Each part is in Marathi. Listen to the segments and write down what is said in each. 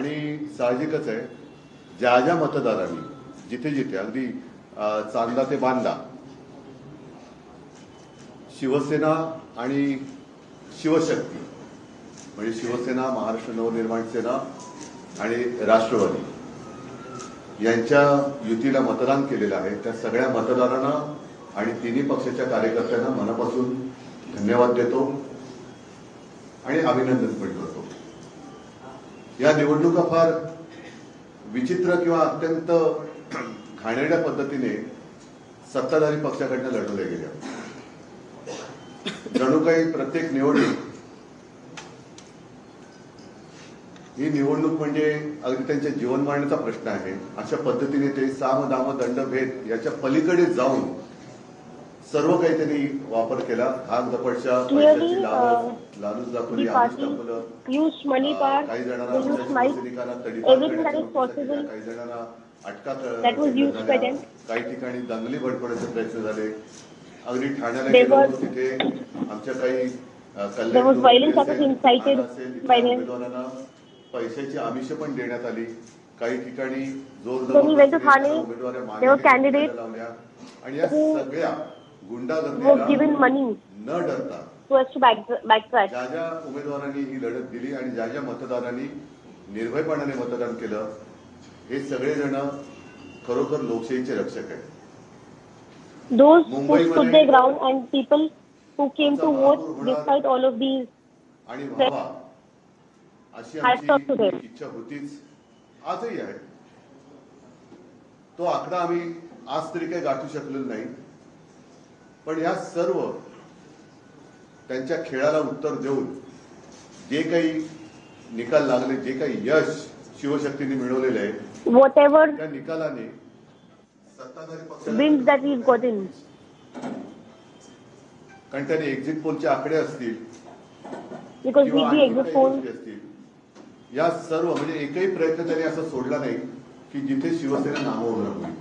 आणि साहजिकच आहे, ज्या ज्या मतदारांनी जिथे जिथे अगदी चांदा ते बांदा शिवसेना आणि शिवशक्ती म्हणजे शिवसेना, महाराष्ट्र नवनिर्माण सेना आणि राष्ट्रवादी यांच्या युतीला मतदान केलेलं आहे त्या सगळ्या मतदारांना आणि तिन्ही पक्षाच्या कार्यकर्त्यांना मनापासून धन्यवाद देतो आणि अभिनंदन पण करतो। या निवडणुका फार विचित्र किंवा अत्यंत घाणेरड्या पद्धतीने सत्ताधारी पक्षाकडनं लढवल्या गेल्या। जणू काही प्रत्येक निवडणूक ही निवडणूक म्हणजे अगदी त्यांच्या जीवन मारण्याचा प्रश्न आहे अशा पद्धतीने ते साम दाम दंड भेद याच्या पलीकडे जाऊन सर्व काही त्यांनी वापर केला। धाक दपटशा पैशाची लालूच दाखवली, आमिष दाखवलं, काही जणांना शिवसैनिकांना तडीपार करण्याचा, काही जणांना अटका झाल्या, काही ठिकाणी दंगली भडकवण्याचे प्रयत्न झाले। अगदी ठाण्याला गेलो तिथे आमच्या काही उमेदवारांना पैशाची आमिष पण देण्यात आली। काही ठिकाणी जोर लावल्या आणि या सगळ्या गुंडागर्दीला न डरता ज्या ज्या उमेदवारांनी ही लढत दिली आणि ज्या ज्या मतदारांनी निर्भयपणाने मतदान केलं हे सगळेजण खरोखर लोकशाहीचे रक्षक आहेत। Those who stood their ground and people who came to vote despite all of these आणि व्हावा अशी आमची इच्छा होतीच, आजही आहे। तो आकडा आम्ही आज तरी काही गाठू शकलेलो नाही, पण या सर्व त्यांच्या खेळाला उत्तर देऊन जे काही निकाल लागले, जे काही यश शिवशक्तीने मिळवलेले आहे, whatever त्या निकालाने सत्ताधारी wins that we've gotten, कारण त्याने एक्झिट पोलचे आकडे असतील because with the exit poll असतील, या सर्व म्हणजे एकही प्रयत्न त्यांनी असा सोडला नाही की जिथे शिवसेना नामवरून होईल।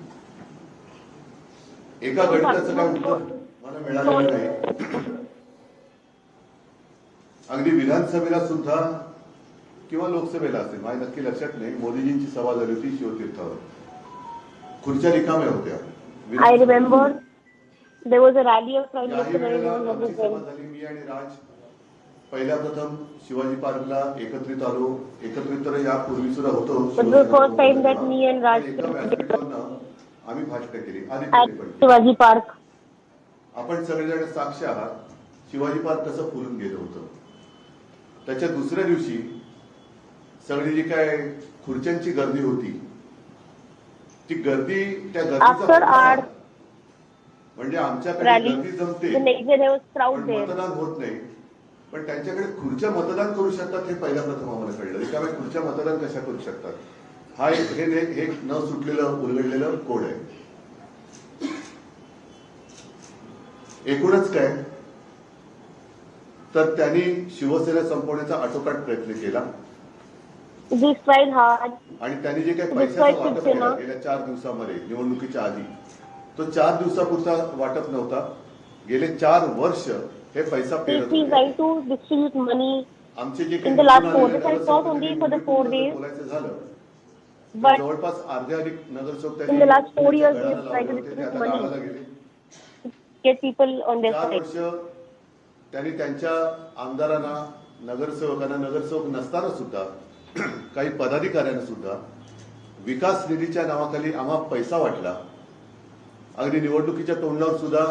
एका गणिताचं काय उत्तर मला मिळालेलं नाही। अगदी विधानसभेला सुद्धा किंवा लोकसभेला असेल माझ्या नक्की लक्षात नाही, मोदीजींची सभा झाली होती शिवतीर्थावर, खुर्च्या रिकाम्या होत्या। I remember there was a rally of Prime Minister Narendra Modi. सभा झाली, मी आणि राज पहिल्या प्रथम शिवाजी पार्कला एकत्रित आलो, एकत्रित तर यापूर्वी सुद्धा होतो। First time that me and Raj आम्ही भाषण केली at Shivaji Park. आपण सगळेजण साक्ष आहात, शिवाजी पार्क कसं फुलून गेलं होतं। त्याच्या दुसऱ्या दिवशी सगळी जी काय खुर्च्यांची गर्दी होती ती गर्दी त्या गर्दीचा म्हणजे आमच्याकडे गर्दी जमते मतदान होत नाही, पण त्यांच्याकडे खुर्च्या मतदान करू शकतात हे पहिल्या प्रथम आम्हाला कळलं। त्यामुळे खुर्च्या मतदान कशा करू शकतात हा हे न सुटलेलं उलगडलेलं कोड आहे। एकूणच काय तर त्यांनी शिवसेना संपवण्याचा आटोकाट प्रयत्न केला आणि त्यांनी जे काही पैशाचा वाटप केला गेल्या 4 दिवसामध्ये निवडणुकीच्या आधी, तो 4 दिवसापुरता वाटप नव्हता, गेले 4 वर्ष हे पैसा आमचे जे काही बोलायचं झालं जवळपास अर्ध्याधिक नगरसेवक त्यांनी 4 वर्ष त्यांनी त्यांच्या आमदारांना, नगरसेवकांना, नगरसेवक नसताना सुद्धा काही पदाधिकाऱ्यांना सुद्धा विकास निधीच्या नावाखाली आम्हा पैसा वाटला। अगदी निवडणुकीच्या तोंडावर सुद्धा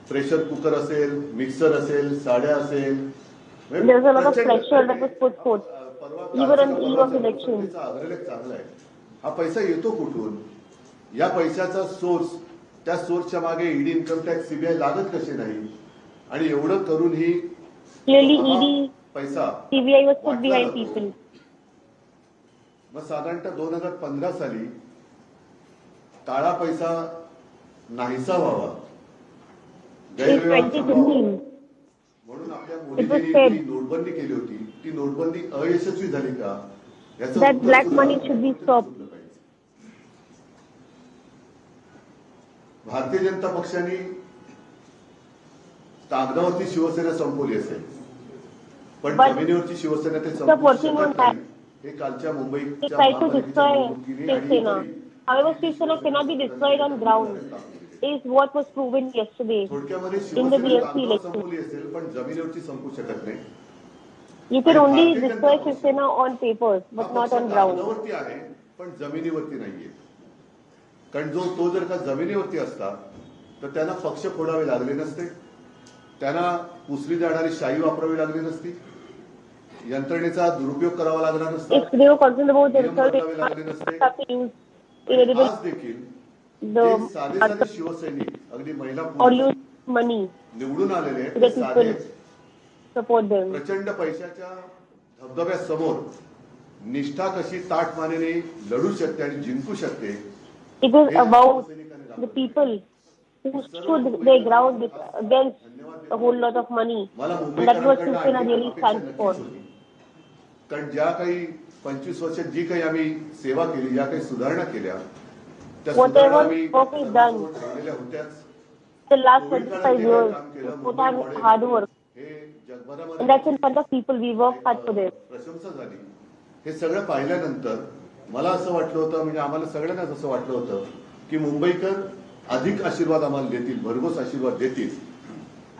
प्रेशर कुकर असेल, मिक्सर असेल, साड्या असेल, अग्रलेख चांगला आहे। हा पैसा येतो कुठून, या पैशाचा सोर्स, त्या सोर्सच्या मागे ईडी, इन्कम टॅक्स, सीबीआय लागत कसे नाही आणि एवढं करून ही पैसा मग साधारणतः 2015 साली काळा पैसा नाहीसा व्हावा, म्हणून आपल्या मोदींनी नोटबंदी केली होती। ती नोटबंदी अयशस्वी झाली का याचा भारतीय जनता पक्षाने कागदावरती शिवसेना संपवली असेल, पण जमिनीवरची शिवसेना ते संपवू शकत नाही। हे कालच्या They मुंबईच्या tried to महापालिकेच्या destroy निवडणुकीने आणि Shiv इतरही However, Shiv Sena cannot be destroyed on ground. Is what was proven yesterday थोडक्यामध्ये in the शिवसेना BLC कागदावर election. संपवली असेल पण जमिनीवरची संपू शकत नाही. You can आणि only भारतीय जनता destroy पक्ष Shiv Sena on papers, हा but not पक्ष on ground. कागदावरती आहे पण जमिनीवरती नाहीये. कारण तो जर का जमिनीवरती असता तर त्यांना पक्ष फोडावे लागले नसते, त्यांना पुसली जाणारी शाही वापरावी लागली नसती, यंत्रणेचा दुरुपयोग करावा लागला नसता, If they were concerned about the नियम result, they बदलावे लागले would नसते. not have to use आणि irrelevant आज देखील जे the साधे साधे शिवसैनिक अगदी महिला or पुरुष use money निवडून आलेले आहेत, to ते get साधे people support them. प्रचंड पैशाच्या धबधब्यासमोर निष्ठा कशी ताटमानेने लढू शकते आणि जिंकू शकते. It is about the people who stood their ground against a whole lot of money. मला And that was Shiv Sena मुंबईकरांकडनं really अपेक्षा stands नक्कीच for. होती. कारण ज्या काही 25 वर्षात जी काही आम्ही सेवा केली, ज्या काही सुधारणा केल्या त्या Whatever सुधारणा आम्ही work is done. सर्वांसमोर ठेवलेल्या होत्याच. The last कोविड 25 काळात जे काही years, काम केलं, we put Mumbai our model hard work. हे जगभरामध्ये And that's in front of people. We work hard for them. प्रशंसा झाली. हे सगळं पाहिल्यानंतर मला असं वाटलं होतं, म्हणजे आम्हाला सगळ्यांनाच असं वाटलं होतं की मुंबईकर अधिक आशीर्वाद आम्हाला देतील, भरघोस आशीर्वाद देतील.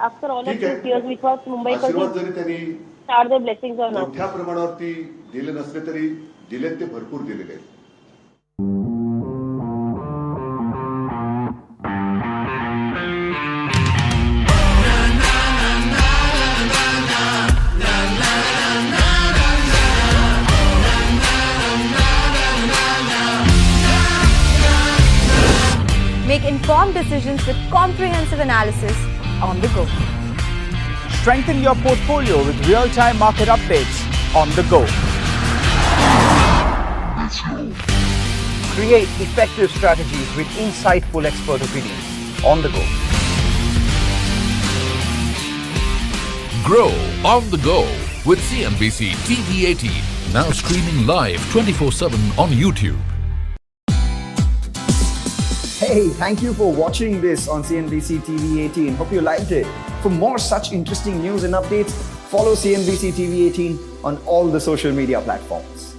After all of ठीक आहे. these years, we thought Mumbaikars आशीर्वाद would जरी त्यांनी start their blessings on us. मोठ्या प्रमाणावरती दिले नसले तरी दिलेत, ते भरपूर दिलेले आहेत. Make informed decisions with comprehensive analysis on the go. Strengthen your portfolio with real-time market updates on the go. Create effective strategies with insightful expert opinions on the go. Grow on the go with CNBC TV 18. Now streaming live 24/7 on YouTube. Hey, thank you for watching this on CNBC TV 18. Hope you liked it. For more such interesting news and updates, follow CNBC TV 18 on all the social media platforms.